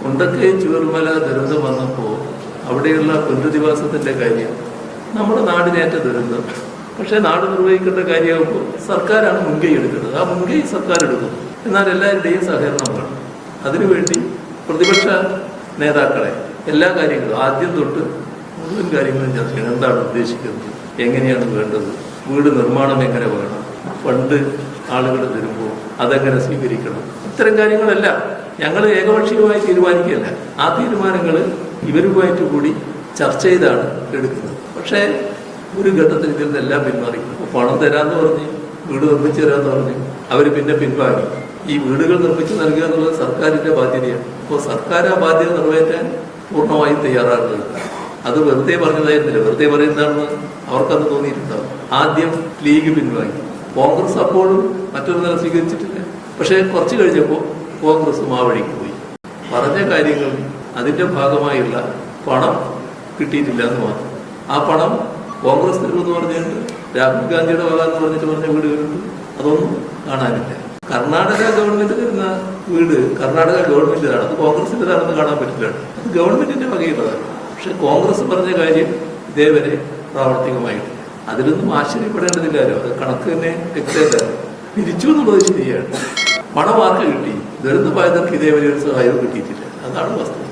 മുണ്ടക്കൈ ചൂരൽമല ദുരന്തം വന്നപ്പോൾ അവിടെയുള്ള പുനരധിവാസത്തിൻ്റെ കാര്യം നമ്മുടെ നാടിനേറ്റ ദുരന്തം. പക്ഷേ നാട് നിർവഹിക്കേണ്ട കാര്യമാകുമ്പോൾ സർക്കാരാണ് മുൻകൈ എടുക്കുന്നത്. ആ മുൻകൈ സർക്കാർ എടുക്കുന്നു. എന്നാൽ എല്ലാവരുടെയും സഹകരണം വേണം. അതിനുവേണ്ടി പ്രതിപക്ഷ നേതാക്കളെ എല്ലാ കാര്യങ്ങളും ആദ്യം തൊട്ട് മുഴുവൻ കാര്യങ്ങളും ചർച്ച ചെയ്യണം. എന്താണ് ഉദ്ദേശിക്കുന്നത്, എങ്ങനെയാണ് വേണ്ടത്, വീട് നിർമ്മാണം എങ്ങനെ വേണം, ഫണ്ട് ആളുകൾ തരുമ്പോൾ അതെങ്ങനെ സ്വീകരിക്കണം, ഇത്തരം കാര്യങ്ങളെല്ലാം ഞങ്ങൾ ഏകപക്ഷീയമായി തീരുമാനിക്കുകയല്ല. ആ തീരുമാനങ്ങൾ ഇവരുമായിട്ട് കൂടി ചർച്ച ചെയ്താണ് എടുക്കുന്നത്. പക്ഷേ ഒരു ഘട്ടത്തിൽ ഇതിൽ നിന്നെല്ലാം പിന്മാറിക്കുന്നു. പണം തരാമെന്ന് പറഞ്ഞ് വീട് നിർമ്മിച്ചു തരാമെന്ന് പറഞ്ഞ് അവർ പിന്നെ പിൻവാങ്ങി. ഈ വീടുകൾ നിർമ്മിച്ച് നൽകുക എന്നുള്ളത് സർക്കാരിൻ്റെ ബാധ്യതയാണ്. അപ്പോൾ സർക്കാർ ആ ബാധ്യത നിറവേറ്റാൻ പൂർണ്ണമായും തയ്യാറാകുന്നത്. അത് വെറുതെ പറഞ്ഞതായിരുന്നില്ല, വെറുതെ പറയുന്നതാണെന്ന് അവർക്കന്ന് തോന്നിയിട്ടുണ്ടാവും. ആദ്യം ലീഗ് പിൻവാങ്ങി, കോൺഗ്രസ് അപ്പോഴും മറ്റൊരു നില സ്വീകരിച്ചിട്ടില്ല. പക്ഷേ കുറച്ച് കഴിഞ്ഞപ്പോൾ കോൺഗ്രസും ആ വഴിക്ക് പോയി. പറഞ്ഞ കാര്യങ്ങൾ അതിൻ്റെ ഭാഗമായുള്ള പണം കിട്ടിയിട്ടില്ല എന്ന് മാത്രം. ആ പണം കോൺഗ്രസ് തരുമെന്ന് പറഞ്ഞിട്ട് രാഹുൽ ഗാന്ധിയുടെ വക എന്ന് പറഞ്ഞ വീടുകളുണ്ട്, അതൊന്നും കാണാനില്ല. കർണാടക ഗവൺമെന്റ് തരുന്ന വീട് കർണാടക ഗവൺമെന്റിനാണ്, അത് കോൺഗ്രസിൻ്റെതാണെന്ന് കാണാൻ പറ്റില്ല. അത് ഗവൺമെന്റിന്റെ വകയുള്ളതാണ്. പക്ഷെ കോൺഗ്രസ് പറഞ്ഞ കാര്യം ഇതേവരെ പ്രാവർത്തികമായിട്ടില്ല. അതിലൊന്നും ആശ്ചര്യപ്പെടേണ്ടതില്ലല്ലോ. അത് കണക്ക് തന്നെ വ്യക്തത പിരിച്ചു എന്നുള്ളത് ശരിയാണ്. പണം ആർക്ക് കിട്ടി? ദുരന്തബാധിതർക്ക് ഇതേവരെ ഒരു സഹായവും കിട്ടിയിട്ടില്ല. അതാണ് വസ്തുത.